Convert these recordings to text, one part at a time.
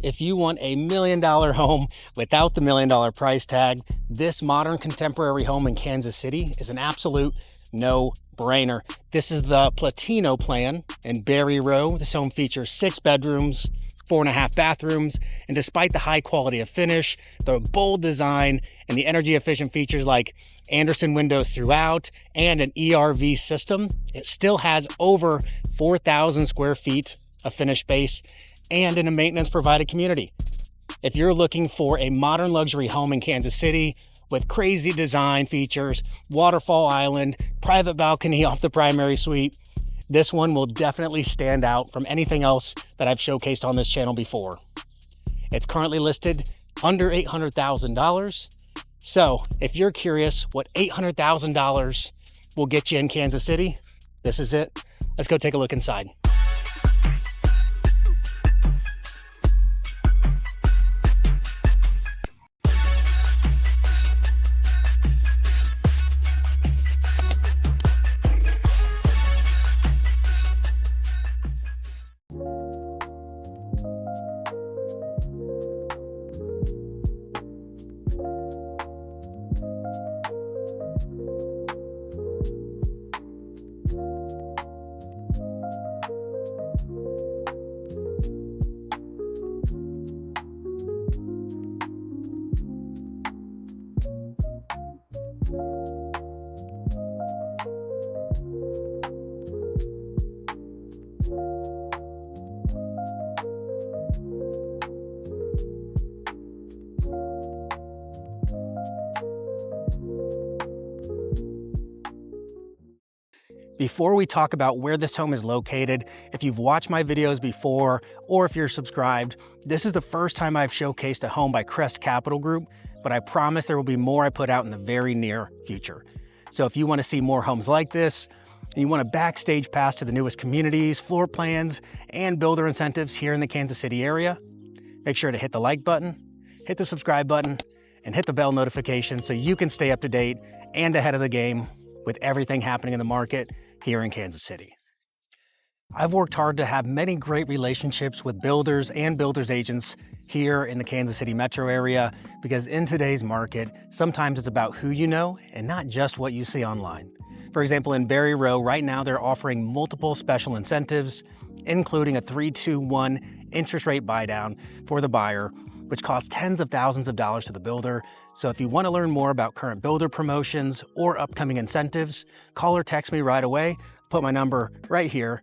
If you want a $1 million home without the $1 million price tag, this modern contemporary home in Kansas City is an absolute no-brainer. This is the Platino plan in BarryRow. This home features 6 bedrooms, 4.5 bathrooms, and despite the high quality of finish, the bold design, and the energy efficient features like Anderson windows throughout and an ERV system, it still has over 4,000 square feet of finished space and in a maintenance provided community. If you're looking for a modern luxury home in Kansas City with crazy design features, waterfall island, private balcony off the primary suite, this one will definitely stand out from anything else that I've showcased on this channel before. It's currently listed under $800,000. So if you're curious what $800,000 will get you in Kansas City, this is it. Let's go take a look inside. Before we talk about where this home is located, if you've watched my videos before, or if you're subscribed, this is the first time I've showcased a home by Crest Capital Group, but I promise there will be more I put out in the very near future. So if you want to see more homes like this, and you want a backstage pass to the newest communities, floor plans, and builder incentives here in the Kansas City area, make sure to hit the like button, hit the subscribe button, and hit the bell notification so you can stay up to date and ahead of the game with everything happening in the market here in Kansas City. I've worked hard to have many great relationships with builders and builders agents here in the Kansas City metro area because in today's market, sometimes it's about who you know and not just what you see online. For example, in BarryRow, right now they're offering multiple special incentives, including a 3-2-1 interest rate buy down for the buyer, which costs tens of thousands of dollars to the builder. So if you want to learn more about current builder promotions or upcoming incentives, call or text me right away. Put my number right here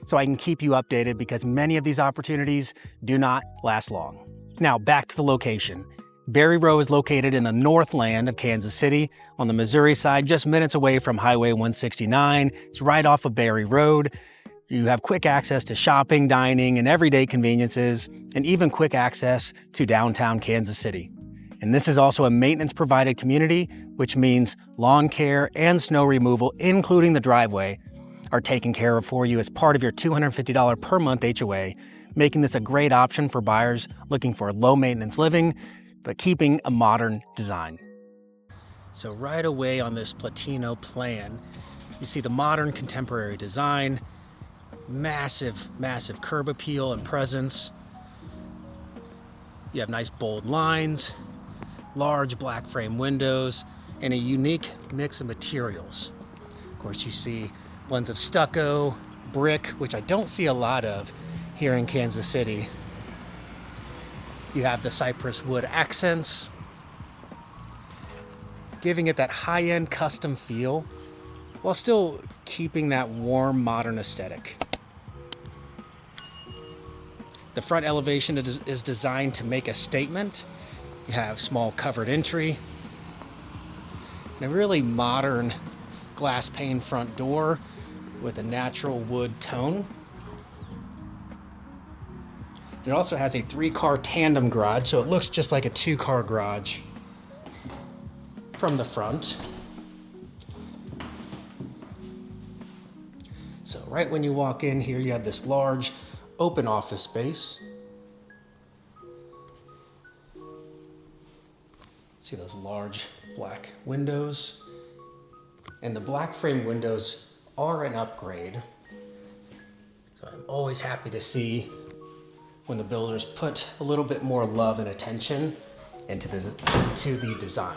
so I can keep you updated because many of these opportunities do not last long. Now back to the location. BarryRow is located in the Northland of Kansas City on the Missouri side, just minutes away from Highway 169. It's right off of Barry Road. You have quick access to shopping, dining, and everyday conveniences, and even quick access to downtown Kansas City. And this is also a maintenance-provided community, which means lawn care and snow removal, including the driveway, are taken care of for you as part of your $250 per month HOA, making this a great option for buyers looking for low-maintenance living, but keeping a modern design. So right away on this Platino plan, you see the modern contemporary design, massive curb appeal and presence. You have nice bold lines, large black frame windows, and a unique mix of materials. Of course, you see blends of stucco, brick, which I don't see a lot of here in Kansas City. You have the cypress wood accents, giving it that high-end custom feel while still keeping that warm modern aesthetic. The front elevation is designed to make a statement. You have small covered entry, and a really modern glass pane front door with a natural wood tone. It also has a 3-car tandem garage, so it looks just like a 2-car garage from the front. So right when you walk in here, you have this large open office space. See those large black windows? And the black frame windows are an upgrade. So I'm always happy to see when the builders put a little bit more love and attention into the design.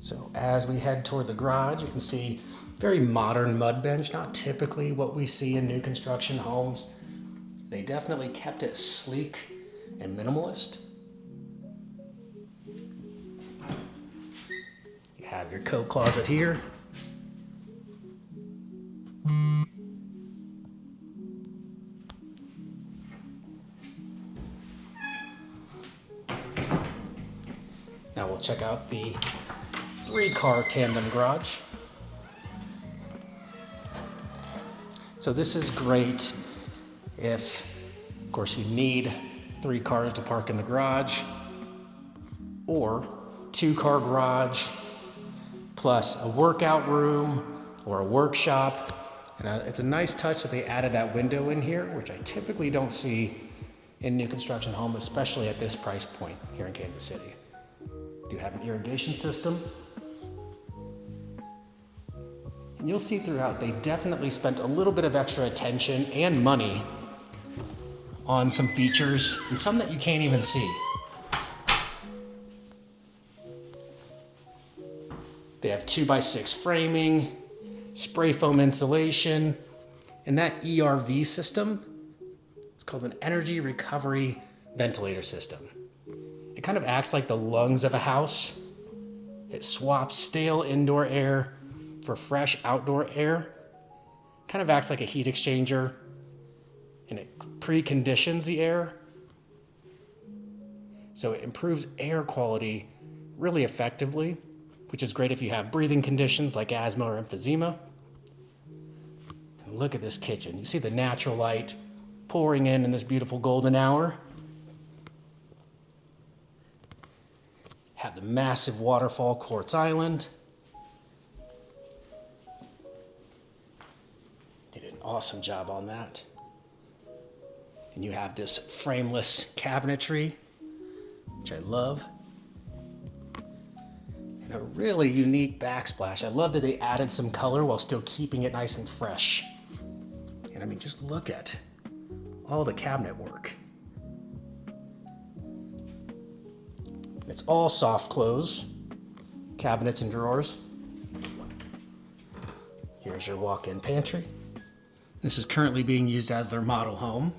So as we head toward the garage, you can see very modern mud bench, not typically what we see in new construction homes. They definitely kept it sleek and minimalist. You have your coat closet here. Now we'll check out the 3-car tandem garage. So this is great if, of course, you need 3 cars to park in the garage, or 2-car garage plus a workout room or a workshop. And it's a nice touch that they added that window in here, which I typically don't see in new construction homes, especially at this price point here in Kansas City. You do have an irrigation system. And you'll see throughout, they definitely spent a little bit of extra attention and money on some features, and some that you can't even see. They have 2x6 framing, spray foam insulation, and that ERV system is called an energy recovery ventilator system. It kind of acts like the lungs of a house. It swaps stale indoor air for fresh outdoor air. Kind of acts like a heat exchanger, and it preconditions the air. So it improves air quality really effectively, which is great if you have breathing conditions like asthma or emphysema. And look at this kitchen. You see the natural light pouring in this beautiful golden hour. Have the massive waterfall quartz island. They did an awesome job on that. And you have this frameless cabinetry, which I love. And a really unique backsplash. I love that they added some color while still keeping it nice and fresh. And I mean, just look at all the cabinet work. It's all soft close, cabinets and drawers. Here's your walk-in pantry. This is currently being used as their model home.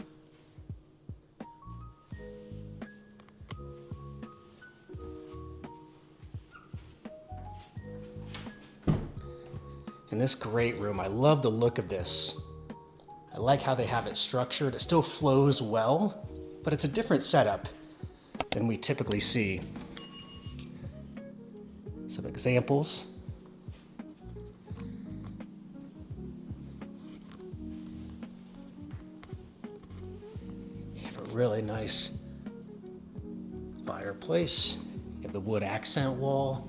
And this great room, I love the look of this. I like how they have it structured. It still flows well, but it's a different setup than we typically see. Some examples. You have a really nice fireplace. You have the wood accent wall.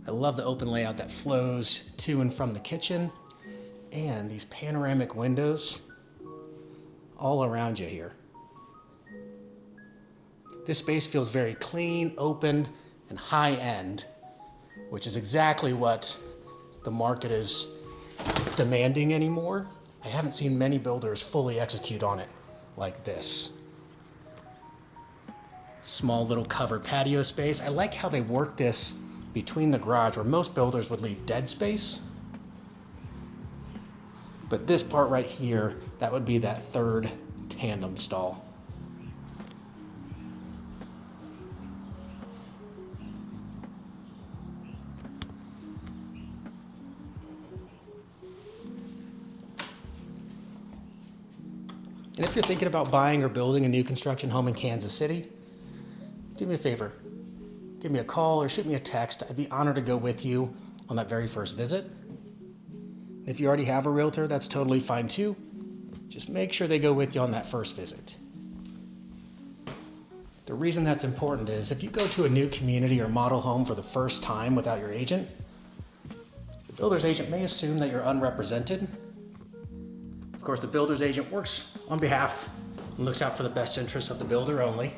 I love the open layout that flows to and from the kitchen, and these panoramic windows all around you here. This space feels very clean, open, and high-end, which is exactly what the market is demanding anymore. I haven't seen many builders fully execute on it like this. Small little covered patio space. I like how they work this between the garage, where most builders would leave dead space. But this part right here, that would be that third tandem stall. And if you're thinking about buying or building a new construction home in Kansas City, do me a favor. Give me a call or shoot me a text. I'd be honored to go with you on that very first visit. And if you already have a realtor, that's totally fine too. Just make sure they go with you on that first visit. The reason that's important is if you go to a new community or model home for the first time without your agent, the The builder's agent may assume that you're unrepresented. Of course, the builder's agent works on behalf and looks out for the best interests of the builder only,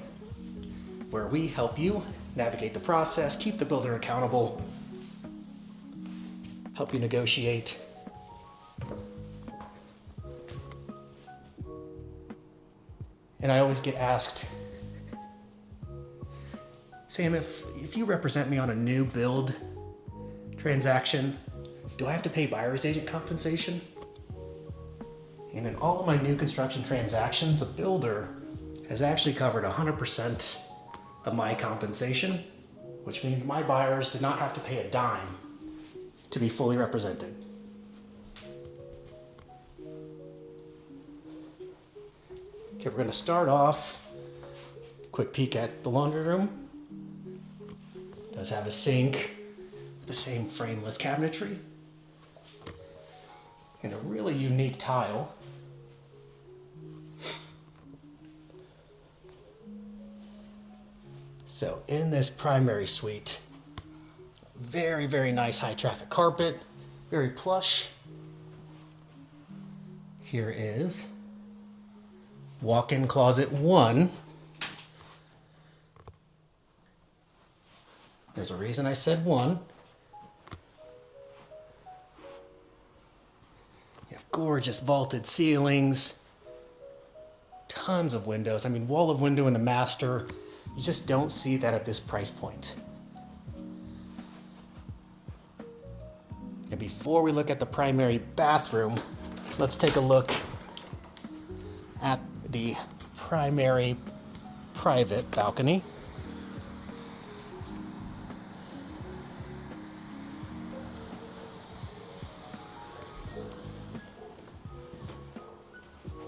where we help you navigate the process, keep the builder accountable, help you negotiate. And I always get asked, Sam, if you represent me on a new build transaction, do I have to pay buyer's agent compensation? And in all of my new construction transactions, the builder has actually covered 100% of my compensation, which means my buyers did not have to pay a dime to be fully represented. Okay, we're going to start off. Quick peek at the laundry room. It does have a sink with the same frameless cabinetry and a really unique tile. So in this primary suite, very, very nice high traffic carpet, very plush. Here is walk-in closet 1. There's a reason I said 1. You have gorgeous vaulted ceilings, tons of windows. I mean, wall of window in the master. You just don't see that at this price point. And before we look at the primary bathroom, let's take a look at the primary private balcony.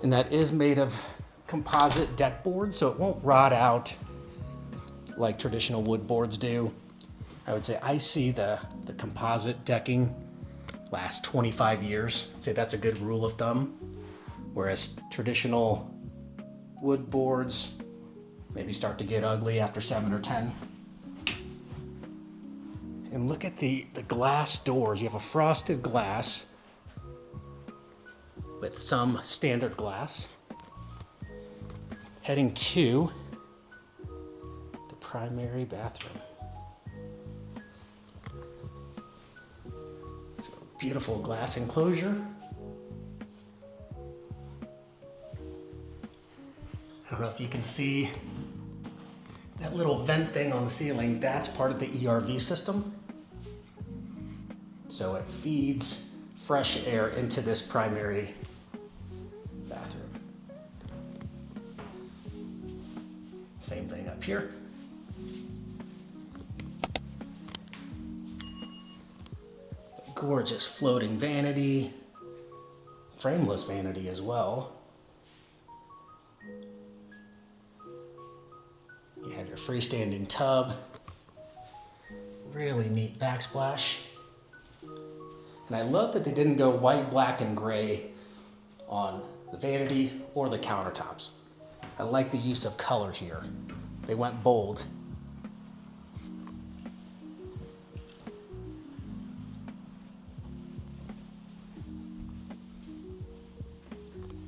And that is made of composite deck board, so it won't rot out like traditional wood boards do. I would say I see the composite decking last 25 years. I'd say that's a good rule of thumb. Whereas traditional wood boards maybe start to get ugly after 7 or 10. And look at the glass doors. You have a frosted glass with some standard glass. Heading to the primary bathroom. So beautiful glass enclosure. I don't know if you can see that little vent thing on the ceiling. That's part of the ERV system. So it feeds fresh air into this primary bathroom. Same thing up here. Gorgeous floating vanity, frameless vanity as well. You have your freestanding tub, really neat backsplash. And I love that they didn't go white, black, and gray on the vanity or the countertops. I like the use of color here. They went bold.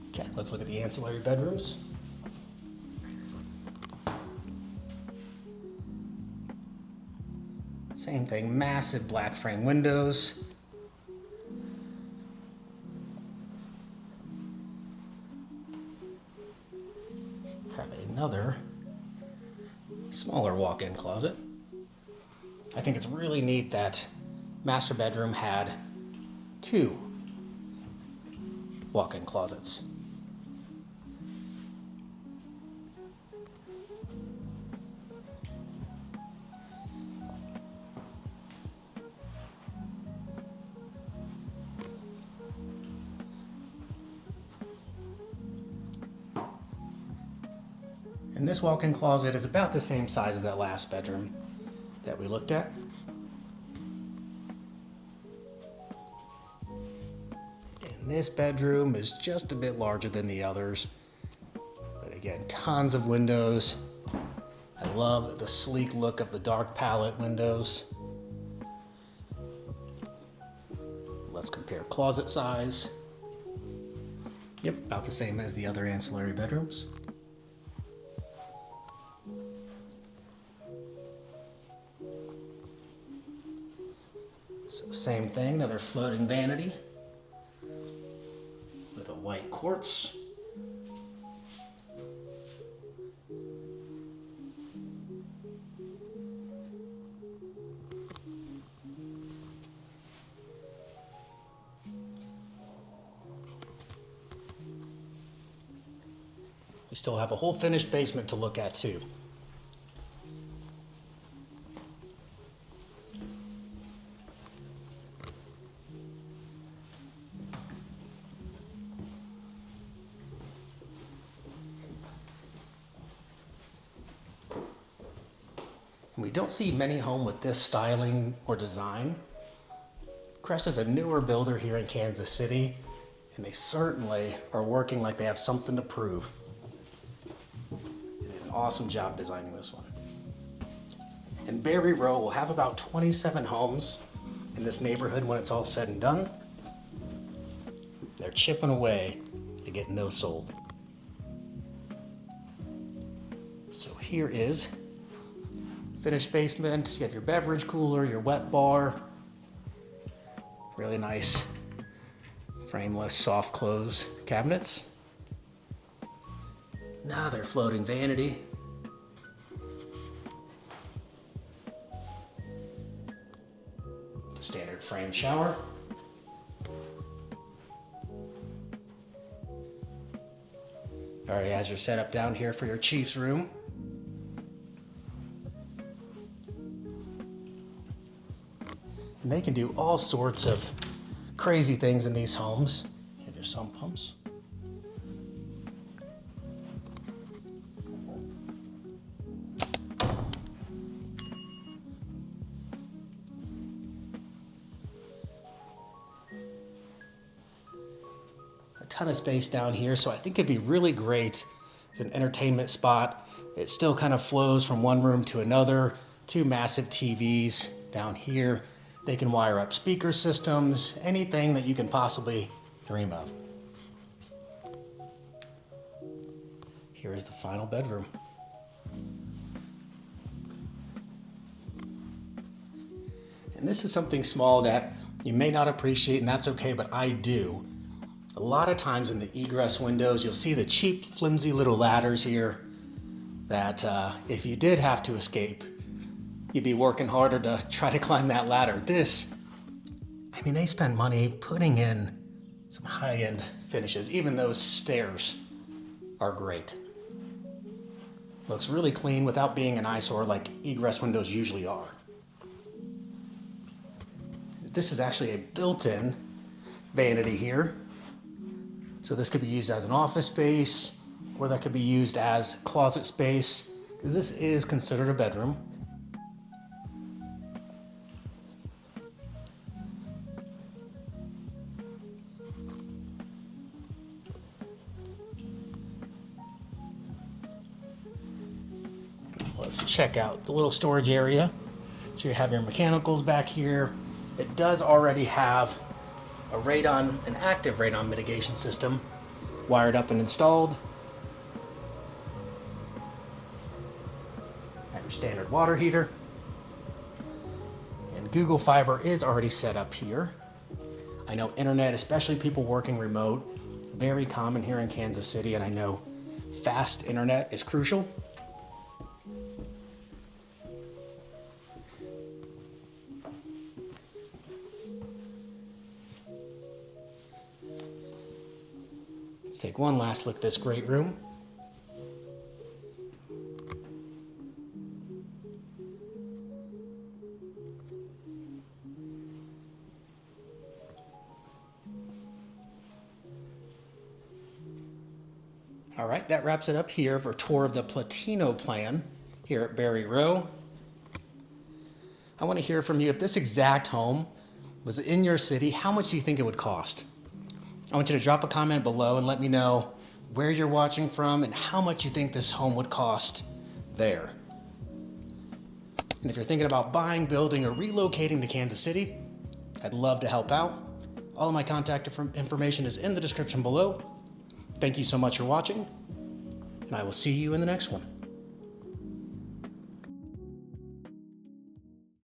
Okay, let's look at the ancillary bedrooms. Same thing, massive black frame windows. Have another smaller walk-in closet. I think it's really neat that master bedroom had 2 walk-in closets. And this walk-in closet is about the same size as that last bedroom that we looked at. And this bedroom is just a bit larger than the others. But again, tons of windows. I love the sleek look of the dark palette windows. Let's compare closet size. Yep, about the same as the other ancillary bedrooms. So same thing, another floating vanity with a white quartz. We still have a whole finished basement to look at too. And we don't see many homes with this styling or design. Crest is a newer builder here in Kansas City, and they certainly are working like they have something to prove. They did an awesome job designing this one. And BarryRow will have about 27 homes in this neighborhood when it's all said and done. They're chipping away to getting those sold. So here is finished basement. You have your beverage cooler, your wet bar. Really nice frameless soft close cabinets. Another floating vanity. The standard frame shower. Already has your setup down here for your chief's room. And they can do all sorts of crazy things in these homes. And your sump pumps. A ton of space down here, so I think it'd be really great as an entertainment spot. It still kind of flows from one room to another. Two massive TVs down here. They can wire up speaker systems, anything that you can possibly dream of. Here is the final bedroom. And this is something small that you may not appreciate, and that's okay, but I do. A lot of times in the egress windows, you'll see the cheap, flimsy little ladders here that if you did have to escape, you'd be working harder to try to climb that ladder. This, I mean, they spend money putting in some high-end finishes. Even those stairs are great. Looks really clean without being an eyesore like egress windows usually are. This is actually a built-in vanity here. So this could be used as an office space, or that could be used as closet space, because this is considered a bedroom. Let's check out the little storage area. So you have your mechanicals back here. It does already have a radon, an active radon mitigation system wired up and installed. Have your standard water heater. And Google Fiber is already set up here. I know internet, especially people working remote, very common here in Kansas City, and I know fast internet is crucial. Let's take one last look at this great room. All right, that wraps it up here for a tour of the Platino plan here at BarryRow. I want to hear from you. If this exact home was in your city, how much do you think it would cost? I want you to drop a comment below and let me know where you're watching from and how much you think this home would cost there. And if you're thinking about buying, building, or relocating to Kansas City, I'd love to help out. All of my contact information is in the description below. Thank you so much for watching, and I will see you in the next one.